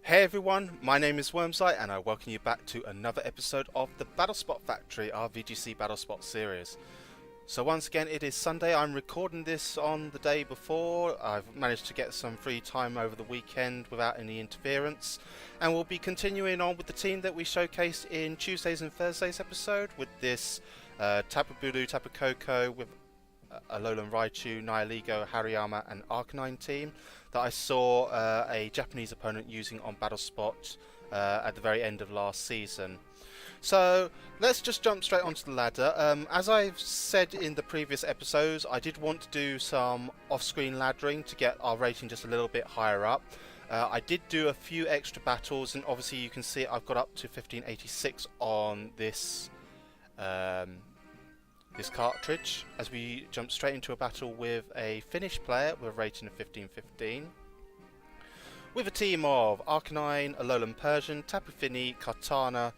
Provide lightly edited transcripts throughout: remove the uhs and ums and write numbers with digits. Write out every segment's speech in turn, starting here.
Hey everyone, my name is WyrmsEye and I welcome you back to another episode of the Battlespot Factory, our VGC Battlespot series. So once again it is Sunday. I'm recording this on the day before. I've managed to get some free time over the weekend without any interference, and we'll be continuing on with the team that we showcased in Tuesdays and Thursdays episode with this Tapu Bulu, Tapu Koko with Alolan Raichu, Nihilego, Hariyama and Arcanine team that I saw a Japanese opponent using on Battlespot at the very end of last season. So let's just jump straight onto the ladder. As I've said in the previous episodes, I did want to do some off-screen laddering to get our rating just a little bit higher up. I did do a few extra battles, and obviously you can see I've got up to 1586 on this this cartridge, as we jump straight into a battle with a Finnish player with a rating of 1515. With a team of Arcanine, Alolan Persian, Tapu Fini, Kartana,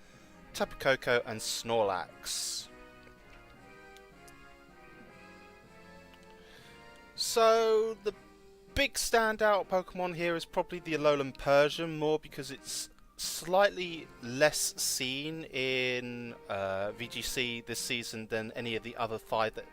Tapu Koko and Snorlax. So the big standout Pokemon here is probably the Alolan Persian, more because it's slightly less seen in VGC this season than any of the other 5 that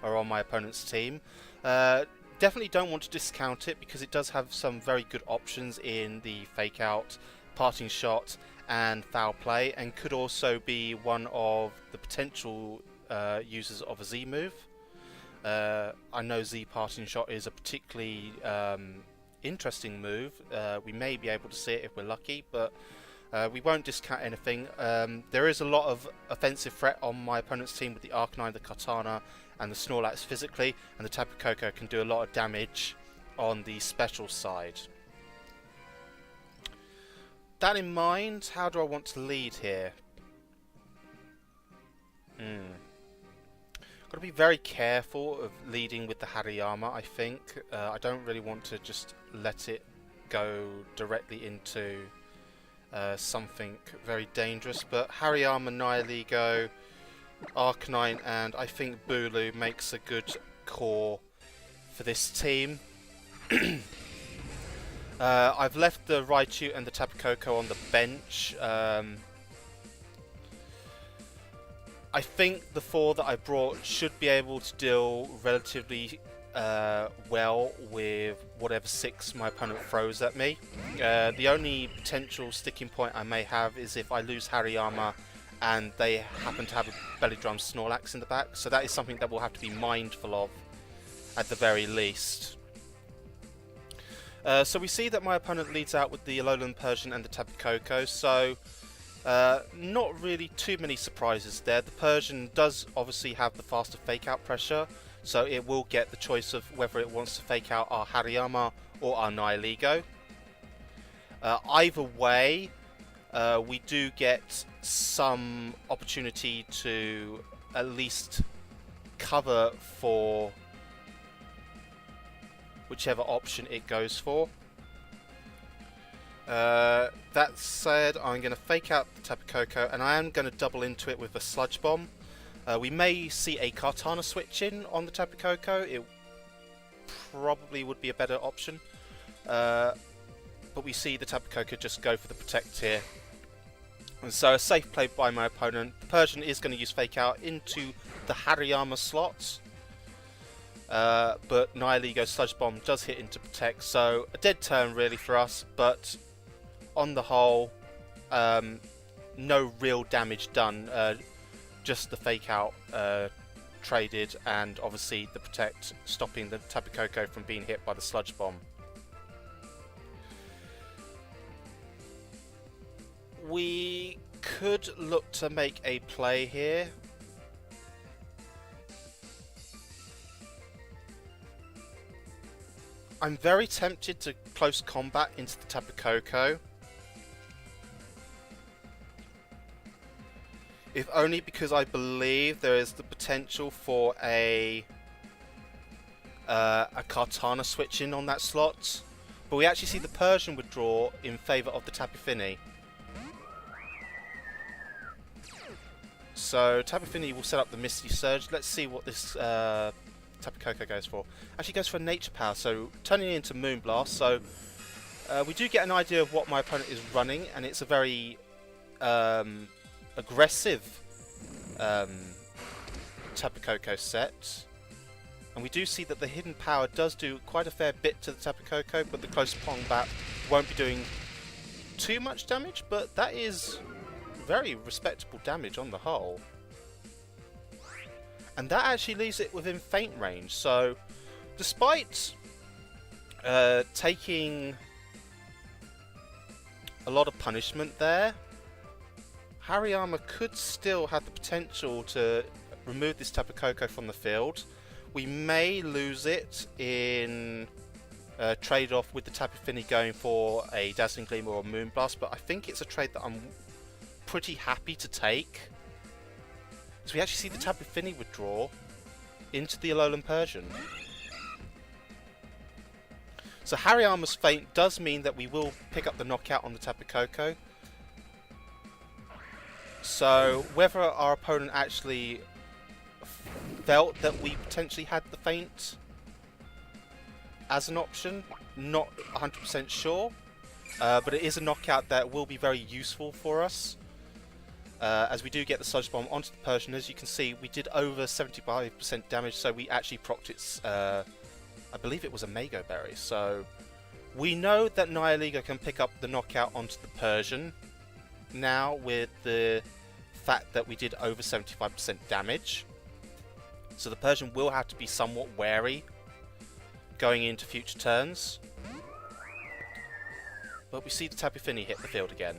are on my opponent's team. Definitely don't want to discount it because it does have some very good options in the Fake Out, Parting Shot and Foul Play, and could also be one of the potential users of a Z move. I know Z Parting Shot is a particularly interesting move. We may be able to see it if we're lucky, but we won't discount anything. There is a lot of offensive threat on my opponent's team with the Arcanine, the Kartana and the Snorlax physically, and the Tapu Koko can do a lot of damage on the special side. That in mind, how do I want to lead here? Got to be very careful of leading with the Hariyama, I think. I don't really want to just let it go directly into something very dangerous, but Hariyama, Nihilego, Arcanine and I think Bulu makes a good core for this team. I've left the Raichu and the Tapu Koko on the bench. I think the 4 that I brought should be able to deal relatively well with whatever 6 my opponent throws at me. The only potential sticking point I may have is if I lose Hariyama and they happen to have a Belly Drum Snorlax in the back, so that is something that we'll have to be mindful of at the very least. So we see that my opponent leads out with the Alolan Persian and the Tapu Koko, so not really too many surprises there. The Persian does obviously have the faster Fake Out pressure, so it will get the choice of whether it wants to Fake Out our Hariyama or our Nihilego. Either way, we do get some opportunity to at least cover for whichever option it goes for. That said, I'm going to Fake Out the Tapu Koko and I am going to double into it with a Sludge Bomb. We may see a Kartana switch in on the Tapu Koko. It probably would be a better option. But we see the Tapu Koko just go for the Protect here. And so a safe play by my opponent. The Persian is going to use Fake Out into the Hariyama slot. But Nihilego Sludge Bomb does hit into Protect, so a dead turn really for us, but on the whole, no real damage done, just the Fake Out traded, and obviously the Protect stopping the Tapu Koko from being hit by the Sludge Bomb. We could look to make a play here. I'm very tempted to close combat into the Tapu Koko, if only because I believe there is the potential for a Kartana switch in on that slot, but we actually see the Persian withdraw in favour of the Tapu Fini. So Tapu Fini will set up the Misty Surge. Let's see what this Tapu Koko goes for. Actually goes for a Nature Power, so turning it into Moonblast. So we do get an idea of what my opponent is running, and it's a very aggressive Tapu Koko set. And we do see that the hidden power does do quite a fair bit to the Tapu Koko, but the close Pong Bat won't be doing too much damage, but that is very respectable damage on the whole. And that actually leaves it within feint range, so despite taking a lot of punishment there, Hariyama could still have the potential to remove this Tapu Koko from the field. We may lose it in trade-off with the Tapu Fini going for a Dazzling Gleam or a Moonblast, but I think it's a trade that I'm pretty happy to take. So we actually see the Tapu Fini withdraw into the Alolan Persian. So Hariyama's feint does mean that we will pick up the knockout on the Tapu Koko. So whether our opponent actually felt that we potentially had the feint as an option, not 100% sure, but it is a knockout that will be very useful for us, as we do get the Sludge Bomb onto the Persian. As you can see, we did over 75% damage, so we actually procced its, I believe it was a Mago Berry, so we know that Nihilego can pick up the knockout onto the Persian now with the fact that we did over 75% damage. So the Persian will have to be somewhat wary going into future turns. But we see the Tapu Fini hit the field again.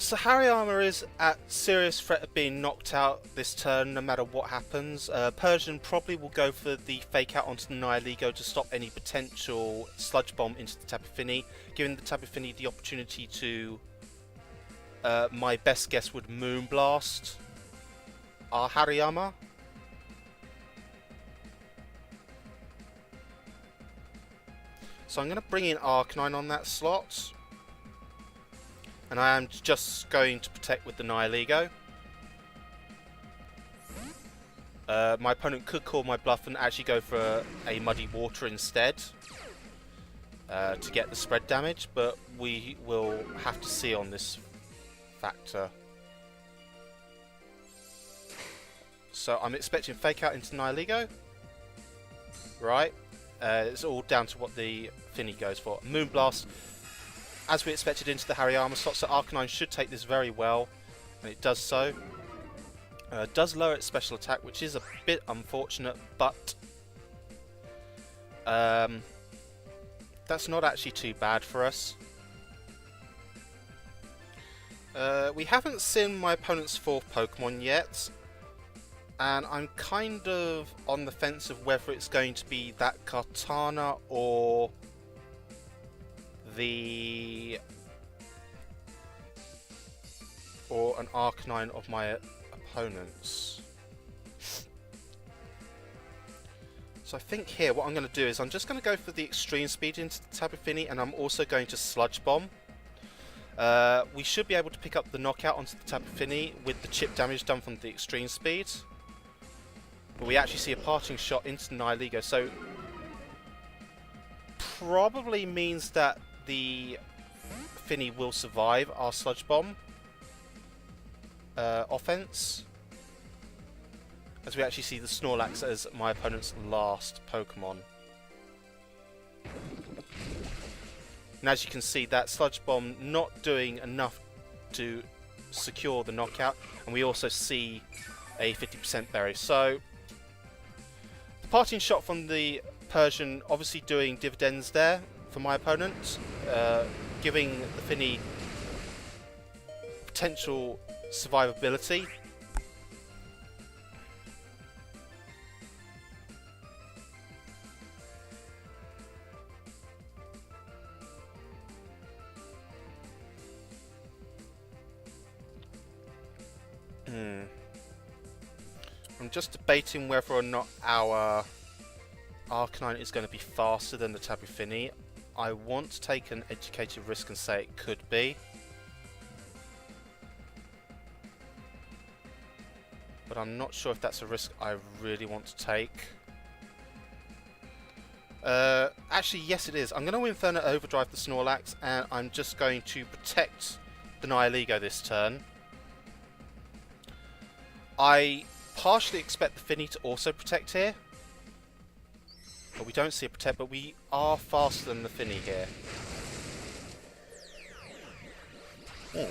So Hariyama is at serious threat of being knocked out this turn no matter what happens. Persian probably will go for the fake out onto the Nihilego to stop any potential Sludge Bomb into the Tapu Fini, giving the Tapu Fini the opportunity to, my best guess would Moonblast our Hariyama. So I'm going to bring in Arcanine on that slot. And I am just going to protect with the Nihilego. My opponent could call my bluff and actually go for a Muddy Water instead to get the spread damage, but we will have to see on this factor. So I'm expecting Fake Out into Nihilego. Right. It's all down to what the Fini goes for. Moonblast, as we expected, into the Hariyama slot, so Arcanine should take this very well, and it does so. Does lower its special attack, which is a bit unfortunate, but that's not actually too bad for us. We haven't seen my opponent's fourth Pokemon yet, and I'm kind of on the fence of whether it's going to be that Kartana or an Arcanine of my opponents. So I think here what I'm going to do is I'm just going to go for the extreme speed into the Tapu Fini, and I'm also going to Sludge Bomb. We should be able to pick up the knockout onto the Tapu Fini with the chip damage done from the extreme speed. But we actually see a parting shot into Nihilego, so probably means that the Fini will survive our Sludge Bomb offense, as we actually see the Snorlax as my opponent's last Pokemon. And as you can see, that Sludge Bomb not doing enough to secure the knockout, and we also see a 50% berry. So the parting shot from the Persian obviously doing dividends there for my opponent, giving the Fini potential survivability. I'm just debating whether or not our Arcanine is going to be faster than the Tapu Fini. I want to take an educated risk and say it could be. but I'm not sure if that's a risk I really want to take. Actually, yes it is. I'm going to Inferno Overdrive the Snorlax, and I'm just going to protect the Nihilego this turn. I partially expect the Finny to also protect here. But we don't see a protect, but we are faster than the Finny here. Oh.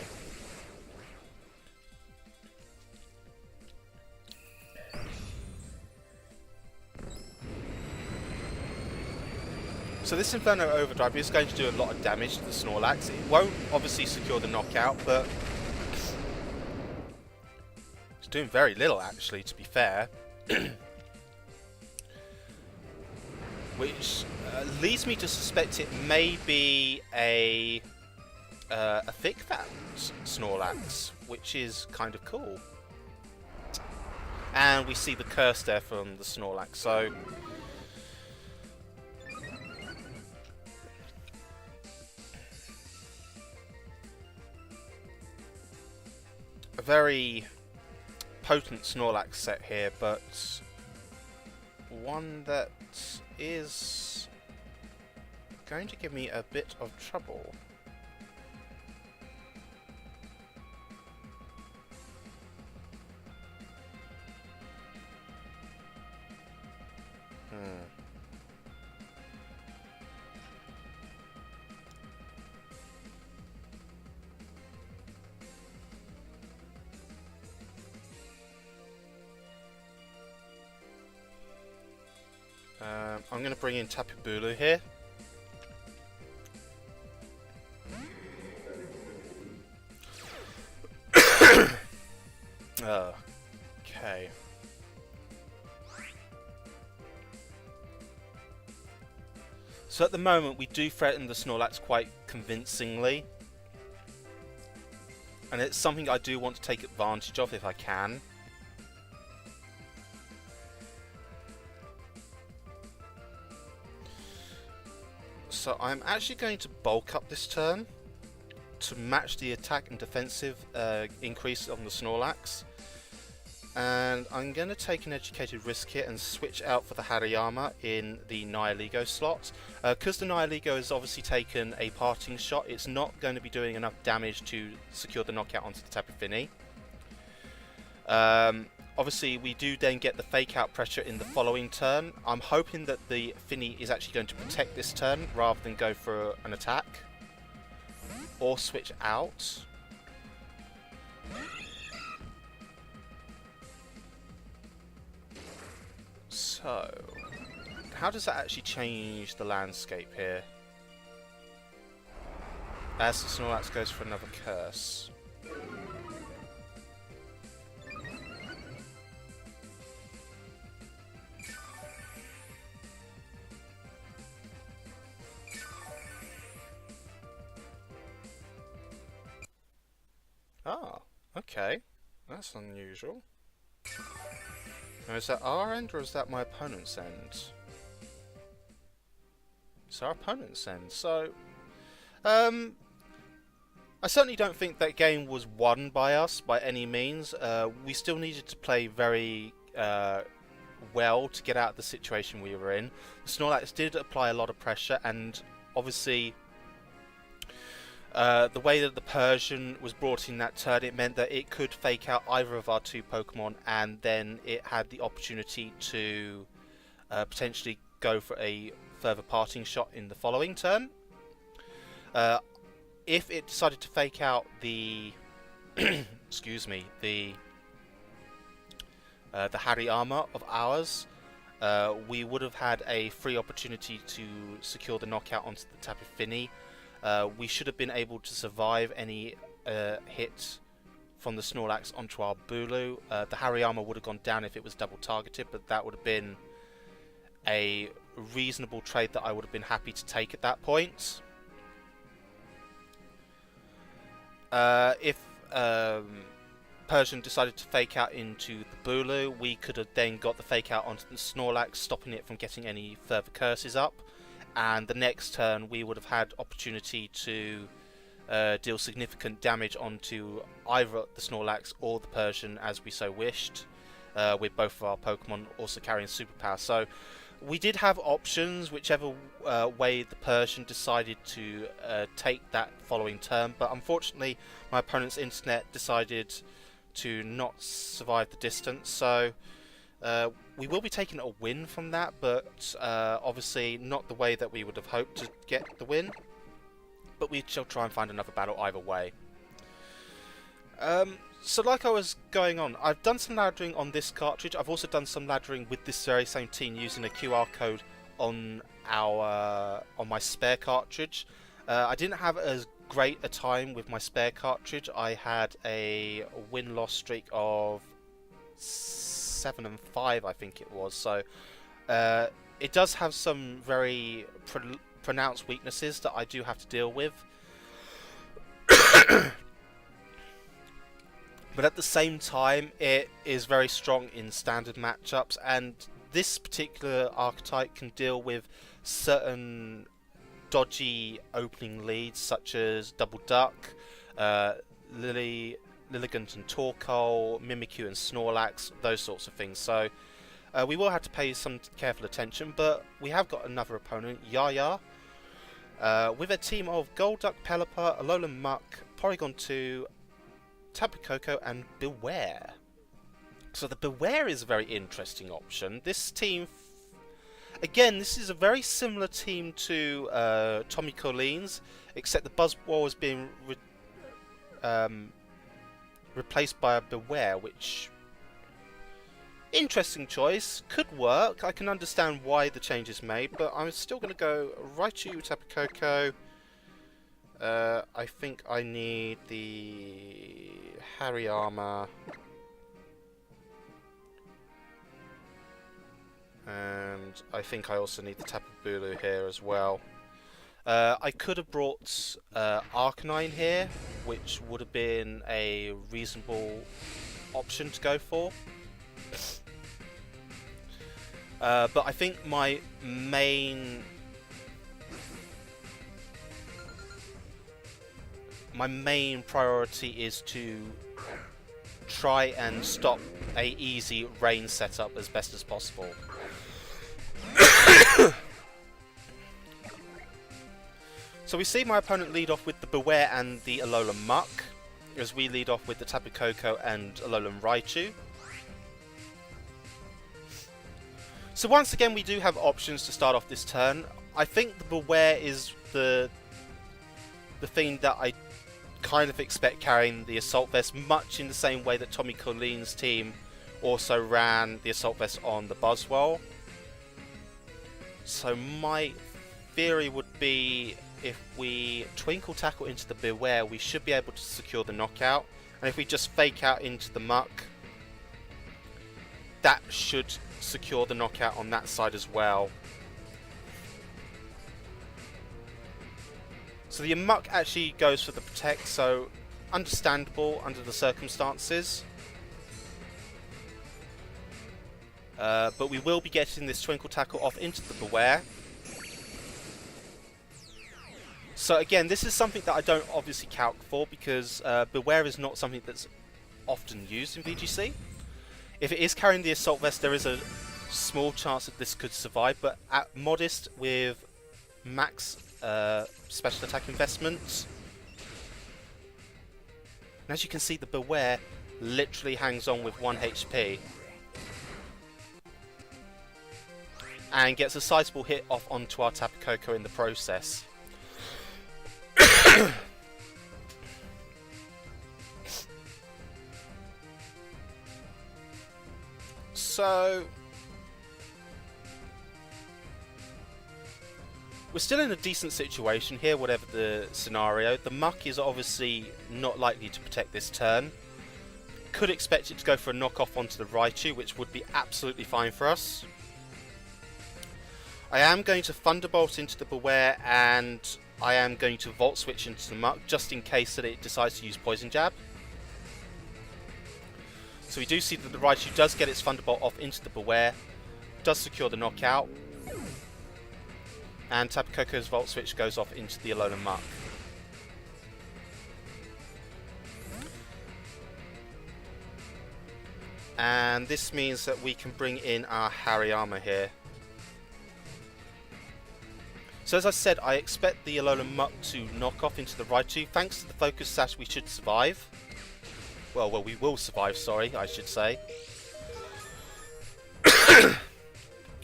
So this Inferno Overdrive is going to do a lot of damage to the Snorlax. It won't obviously secure the knockout, but it's doing very little actually, to be fair. Which leads me to suspect it may be a thick fat Snorlax, which is kind of cool. And we see the curse there from the Snorlax, so a very potent Snorlax set here, but one that is going to give me a bit of trouble. I'm going to bring in Tapu Bulu here. Okay. So at the moment we do threaten the Snorlax quite convincingly. And it's something I do want to take advantage of if I can. So I'm actually going to bulk up this turn to match the attack and defensive increase on the Snorlax. And I'm going to take an educated risk here and switch out for the Hariyama in the Nihilego slot. Because the Nihilego has obviously taken a parting shot, it's not going to be doing enough damage to secure the knockout onto the Tapu Fini. Obviously, we do then get the fake out pressure in the following turn. I'm hoping that the Finny is actually going to protect this turn rather than go for an attack. Or switch out. So, how does that actually change the landscape here? As the Snorlax goes for another curse. Ah, okay. That's unusual. Now, is that our end or is that my opponent's end? It's our opponent's end. So, I certainly don't think that game was won by us by any means. We still needed to play very well to get out of the situation we were in. The Snorlax did apply a lot of pressure, and obviously the way that the Persian was brought in that turn, it meant that it could fake out either of our two Pokemon, and then it had the opportunity to potentially go for a further parting shot in the following turn. If it decided to fake out the excuse me, the Hariyama of ours, we would have had a free opportunity to secure the knockout onto the Tapu Fini. We should have been able to survive any hit from the Snorlax onto our Bulu. The Hariyama would have gone down if it was double targeted, but that would have been a reasonable trade that I would have been happy to take at that point. If Persian decided to fake out into the Bulu, we could have then got the fake out onto the Snorlax, stopping it from getting any further curses up. And the next turn we would have had opportunity to deal significant damage onto either the Snorlax or the Persian as we so wished. with both of our Pokemon also carrying superpower. So we did have options, whichever way the Persian decided to take that following turn, but unfortunately my opponent's internet decided to not survive the distance, so we will be taking a win from that, but obviously not the way that we would have hoped to get the win, but we shall try and find another battle either way. So like I was going on, I've done some laddering on this cartridge. I've also done some laddering with this very same team using a QR code on my spare cartridge. I didn't have as great a time with my spare cartridge. I had a win-loss streak of 7 and 5, I think it was. So it does have some very pronounced weaknesses that I do have to deal with. But at the same time, it is very strong in standard matchups, and this particular archetype can deal with certain dodgy opening leads, such as Double Duck, Lilligant and Torkoal, Mimikyu and Snorlax, those sorts of things. So we will have to pay some careful attention, but we have got another opponent, Yaya, with a team of Golduck, Pelipper, Alolan Muck, Porygon 2, Tapu Koko and Beware. So the Beware is a very interesting option. This team, again, this is a very similar team to Tommy Colleen's, except the Buzzwole is being replaced by a Beware, which, interesting choice, could work. I can understand why the change is made, but I'm still going to go Raichu, Tapu Koko. I think I need the Hariyama and I think I also need the Tapu Bulu here as well. I could have brought Arcanine here, which would have been a reasonable option to go for. But I think my main priority is to try and stop a easy rain setup as best as possible. So we see my opponent lead off with the Beware and the Alolan Muck, as we lead off with the Tapu Koko and Alolan Raichu. So once again we do have options to start off this turn. I think the Beware is the thing that I kind of expect carrying the Assault Vest, much in the same way that Tommy Colleen's team also ran the Assault Vest on the Buzzwole. So my theory would be, if we Twinkle Tackle into the Beware, we should be able to secure the knockout, and if we just Fake Out into the Muck, that should secure the knockout on that side as well. So the Muck actually goes for the Protect, so understandable under the circumstances. But we will be getting this Twinkle Tackle off into the Beware. So again, this is something that I don't obviously calc for, because Beware is not something that's often used in VGC. If it is carrying the Assault Vest, there is a small chance that this could survive, but at modest with max special attack investments. And as you can see, the Beware literally hangs on with 1 HP. And gets a sizable hit off onto our Tapu Koko in the process. So we're still in a decent situation here, whatever the scenario. The Muck is obviously not likely to protect this turn. Could expect it to go for a knockoff onto the Raichu, which would be absolutely fine for us. I am going to Thunderbolt into the Beware, and I am going to Volt Switch into the Muck, just in case that it decides to use Poison Jab. So we do see that the Raichu does get its Thunderbolt off into the Beware, does secure the knockout, and Tapu Koko's Volt Switch goes off into the Alolan Muck. And this means that we can bring in our Hariyama here. So as I said, I expect the Alolan Muck to knock off into the Raichu. Thanks to the Focus Sash, we should survive. Well, we will survive, sorry, I should say.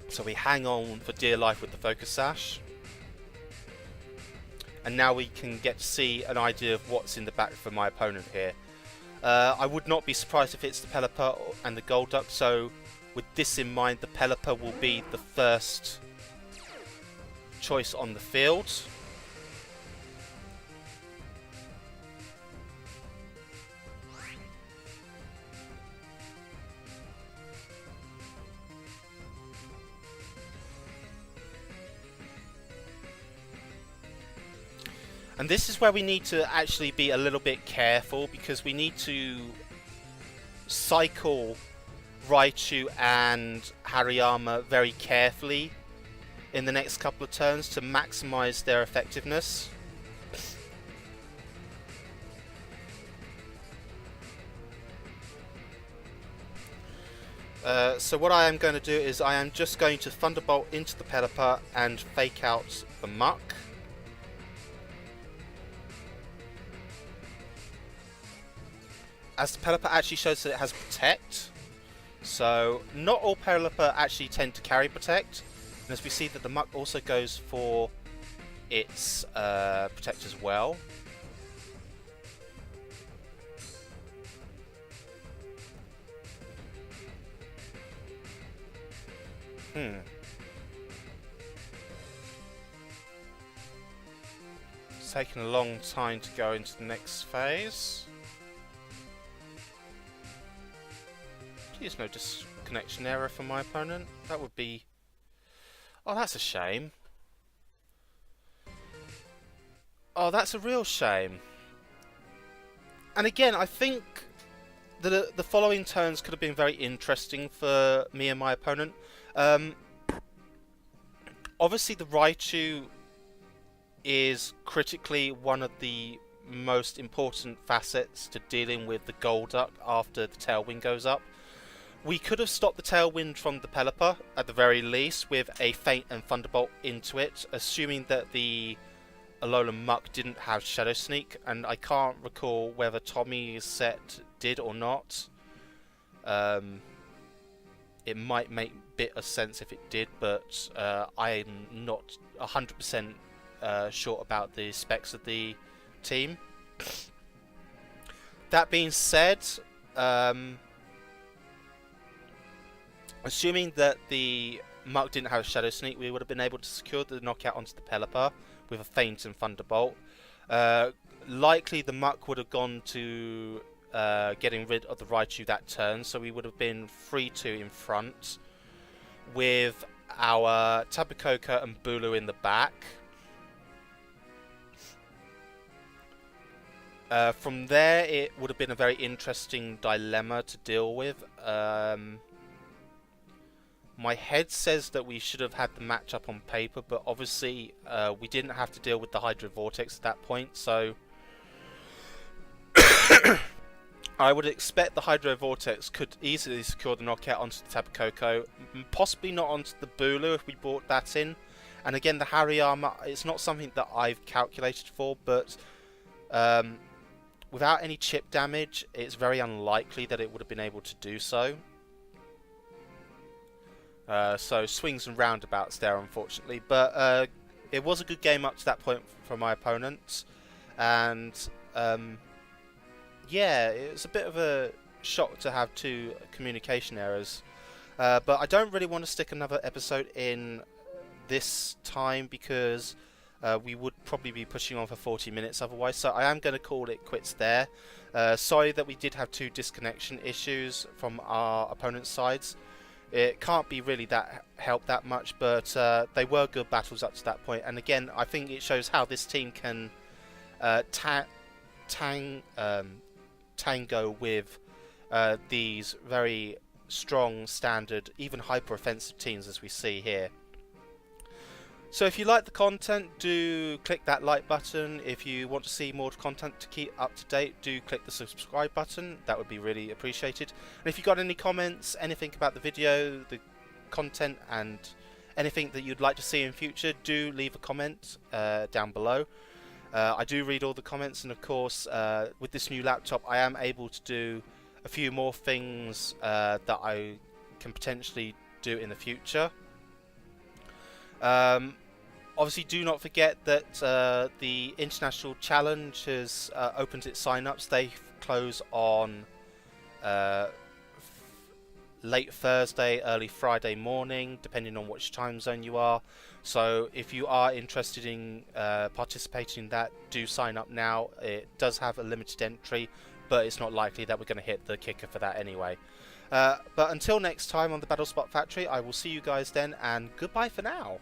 So we hang on for dear life with the Focus Sash. And now we can get to see an idea of what's in the back for my opponent here. I would not be surprised if it's the Pelipper and the Golduck, so with this in mind, the Pelipper will be the first choice on the field. And this is where we need to actually be a little bit careful, because we need to cycle Raichu and Hariyama very carefully in the next couple of turns to maximize their effectiveness. So what I am going to do is I am just going to Thunderbolt into the Pelipper and fake out the Muck. As the Pelipper actually shows that it has Protect, so not all Pelipper actually tend to carry Protect, and as we see that the Muck also goes for its Protect as well. It's taking a long time to go into the next phase. There's no disconnection error for my opponent. That would be... Oh, that's a shame. Oh, that's a real shame. And again, I think that the following turns could have been very interesting for me and my opponent. Obviously, the Raichu is critically one of the most important facets to dealing with the Golduck after the Tailwind goes up. We could have stopped the Tailwind from the Pelipper, at the very least, with a Feint and Thunderbolt into it, assuming that the Alolan Muck didn't have Shadow Sneak, and I can't recall whether Tommy's set did or not. It might make a bit of sense if it did, but I'm not 100% sure about the specs of the team. That being said, assuming that the Muck didn't have a Shadow Sneak, we would have been able to secure the knockout onto the Pelipper with a Feint and Thunderbolt. Likely the Muck would have gone to getting rid of the Raichu that turn, so we would have been 3-2 in front with our Tapu Koko and Bulu in the back. From there, it would have been a very interesting dilemma to deal with. My head says that we should have had the matchup on paper, but obviously we didn't have to deal with the Hydro Vortex at that point, so I would expect the Hydro Vortex could easily secure the knockout onto the Tapu Koko, possibly not onto the Bulu if we brought that in. And again, the Hariyama, it's not something that I've calculated for, but without any chip damage, it's very unlikely that it would have been able to do so. So swings and roundabouts there, unfortunately, but it was a good game up to that point for my opponent, and yeah, it was a bit of a shock to have two communication errors, but I don't really want to stick another episode in this time because we would probably be pushing on for 40 minutes otherwise, so I am going to call it quits there. Sorry that we did have two disconnection issues from our opponent's sides. It can't be really that helped that much, but they were good battles up to that point. And again, I think it shows how this team can tango with these very strong, standard, even hyper-offensive teams as we see here. So if you like the content, do click that like button. If you want to see more content to keep up to date, do click the subscribe button. That would be really appreciated. And if you've got any comments, anything about the video, the content, and anything that you'd like to see in future, do leave a comment down below. I do read all the comments, and of course with this new laptop I am able to do a few more things that I can potentially do in the future. Obviously, do not forget that the International Challenge has opened its sign-ups. They close on late Thursday, early Friday morning, depending on which time zone you are. So if you are interested in participating in that, do sign up now. It does have a limited entry, but it's not likely that we're going to hit the kicker for that anyway. But until next time on the BattleSpot Factory, I will see you guys then, and goodbye for now.